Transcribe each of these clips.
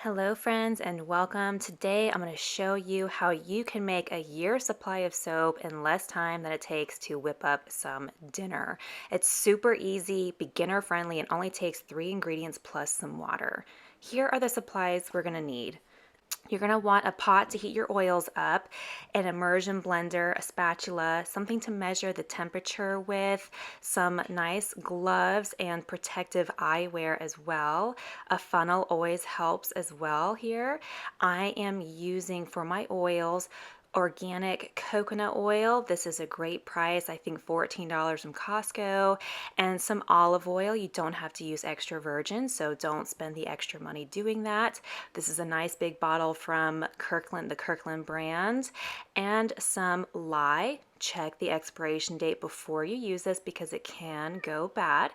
Hello friends and welcome. Today I'm going to show you how you can make a year's supply of soap in less time than it takes to whip up some dinner. It's super easy, beginner friendly, and only takes 3 ingredients plus some water. Here are the supplies we're going to need. You're going to want a pot to heat your oils up, an immersion blender, a spatula, something to measure the temperature with, some nice gloves and protective eyewear as well. A funnel always helps as well here. I am using for my oils organic coconut oil. This is a great price, I think $14 from Costco, and some olive oil. You don't have to use extra virgin, so don't spend the extra money doing that. This is a nice big bottle from Kirkland, the Kirkland brand, and some lye. Check the expiration date before you use this because it can go bad.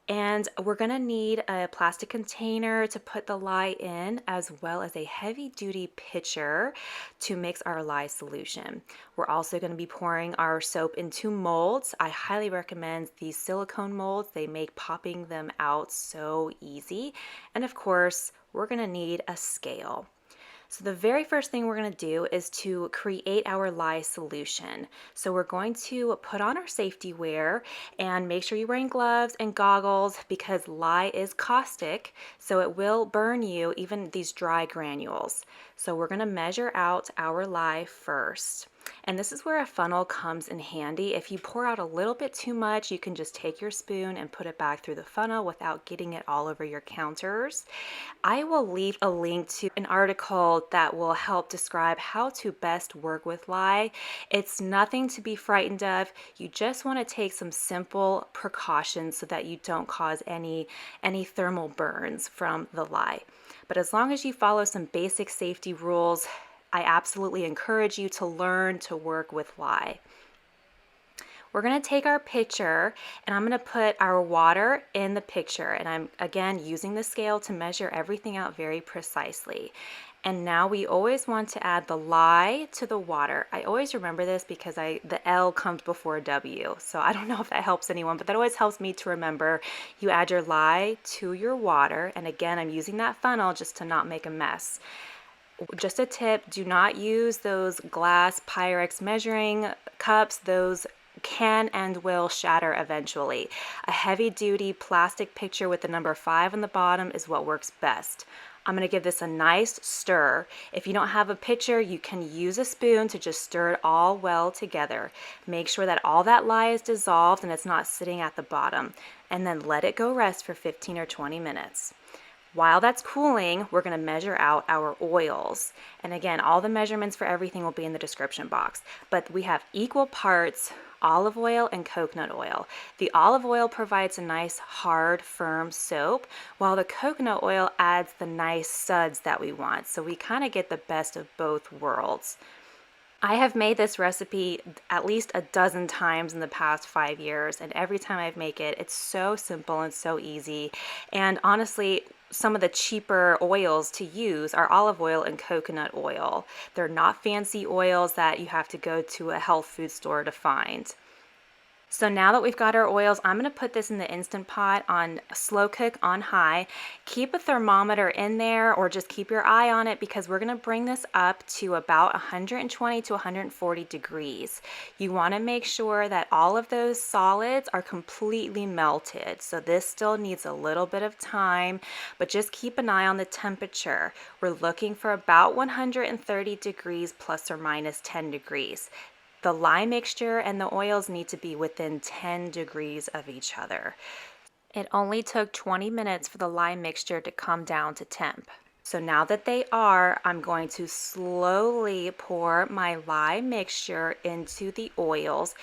And we're going to need a plastic container to put the lye in, as well as a heavy duty pitcher to mix our lye solution. We're also going to be pouring our soap into molds. I highly recommend these silicone molds. They make popping them out so easy. And of course, we're going to need a scale. So the very first thing we're going to do is to create our lye solution. So we're going to put on our safety wear and make sure you're wearing gloves and goggles because lye is caustic, so it will burn you, even these dry granules. So we're going to measure out our lye first. And this is where a funnel comes in handy. If you pour out a little bit too much, you can just take your spoon and put it back through the funnel without getting it all over your counters. I will leave a link to an article that will help describe how to best work with lye. It's nothing to be frightened of. You just want to take some simple precautions so that you don't cause any thermal burns from the lye. But as long as you follow some basic safety rules, I absolutely encourage you to learn to work with lye. We're going to take our pitcher and I'm going to put our water in the pitcher, and I'm again using the scale to measure everything out very precisely. And now we always want to add the lye to the water. I always remember this because the L comes before a W, so I don't know if that helps anyone, but that always helps me to remember. You add your lye to your water, and again I'm using that funnel just to not make a mess. Just a tip, do not use those glass Pyrex measuring cups. Those can and will shatter eventually. A heavy duty plastic pitcher with the number 5 on the bottom is what works best. I'm going to give this a nice stir. If you don't have a pitcher, you can use a spoon to just stir it all well together. Make sure that all that lye is dissolved and it's not sitting at the bottom. And then let it go rest for 15 or 20 minutes. While that's cooling, we're going to measure out our oils. And again, all the measurements for everything will be in the description box. But we have equal parts olive oil and coconut oil. The olive oil provides a nice, hard, firm soap, while the coconut oil adds the nice suds that we want. So we kind of get the best of both worlds. I have made this recipe at least a dozen times in the past 5 years, and every time I make it, it's so simple and so easy. And honestly, some of the cheaper oils to use are olive oil and coconut oil. They're not fancy oils that you have to go to a health food store to find. So now that we've got our oils, I'm going to put this in the Instant Pot on slow cook on high. Keep a thermometer in there or just keep your eye on it because we're going to bring this up to about 120 to 140 degrees. You want to make sure that all of those solids are completely melted. So this still needs a little bit of time, but just keep an eye on the temperature. We're looking for about 130 degrees plus or minus 10 degrees. The lye mixture and the oils need to be within 10 degrees of each other. It only took 20 minutes for the lye mixture to come down to temp. So now that they are, I'm going to slowly pour my lye mixture into the oils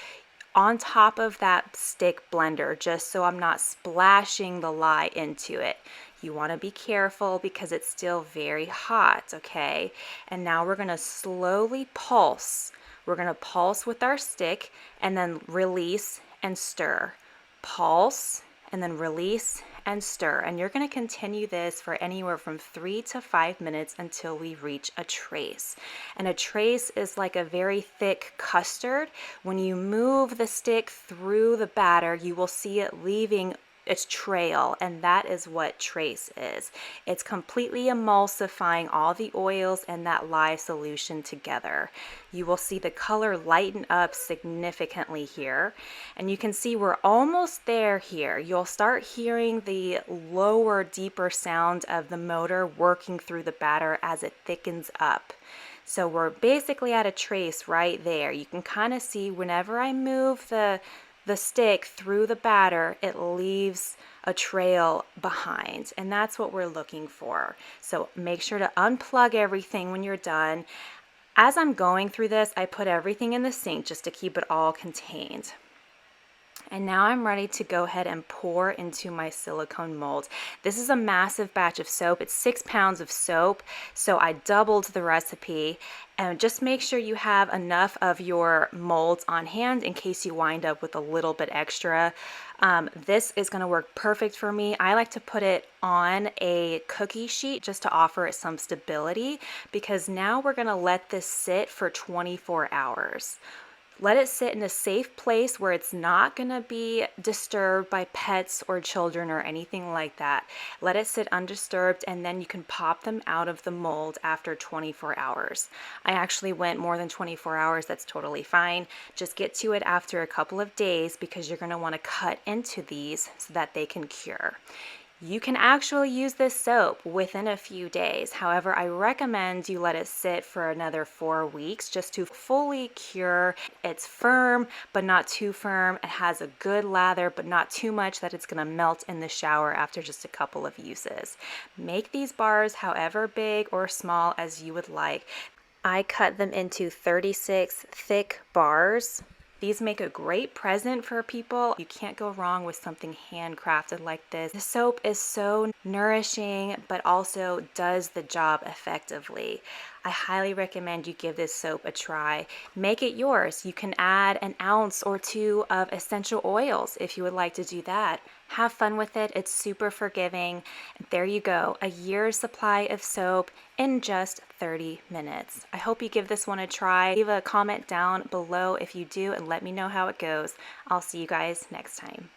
on top of that stick blender, just so I'm not splashing the lye into it. You want to be careful because it's still very hot, okay? And now we're going to slowly pulse. We're going to pulse with our stick and then release and stir. Pulse and then release and stir. And you're going to continue this for anywhere from 3 to 5 minutes until we reach a trace. And a trace is like a very thick custard. When you move the stick through the batter, you will see it leaving it's trail, and that is what trace is. It's completely emulsifying all the oils and that lye solution together. You will see the color lighten up significantly here, and you can see we're almost there here. You'll start hearing the lower, deeper sound of the motor working through the batter as it thickens up. So we're basically at a trace right there. You can kind of see whenever I move the stick through the batter, it leaves a trail behind, and that's what we're looking for. So make sure to unplug everything when you're done. As I'm going through this, I put everything in the sink just to keep it all contained. And now I'm ready to go ahead and pour into my silicone mold. This is a massive batch of soap. It's 6 pounds of soap, so I doubled the recipe. And just make sure you have enough of your molds on hand in case you wind up with a little bit extra. This is going to work perfect for me. I like to put it on a cookie sheet just to offer it some stability, because now we're going to let this sit for 24 hours. Let it sit in a safe place where it's not going to be disturbed by pets or children or anything like that. Let it sit undisturbed, and then you can pop them out of the mold after 24 hours. I actually went more than 24 hours. That's totally fine. Just get to it after a couple of days, because you're going to want to cut into these so that they can cure. You can actually use this soap within a few days. However, I recommend you let it sit for another 4 weeks just to fully cure. It's firm, but not too firm. It has a good lather, but not too much that it's going to melt in the shower after just a couple of uses. Make these bars however big or small as you would like. I cut them into 36 thick bars. These make a great present for people. You can't go wrong with something handcrafted like this. The soap is so nourishing, but also does the job effectively. I highly recommend you give this soap a try. Make it yours. You can add an ounce or two of essential oils if you would like to do that. Have fun with it. It's super forgiving. And there you go, a year's supply of soap in just 30 minutes. I hope you give this one a try. Leave a comment down below if you do and let me know how it goes. I'll see you guys next time.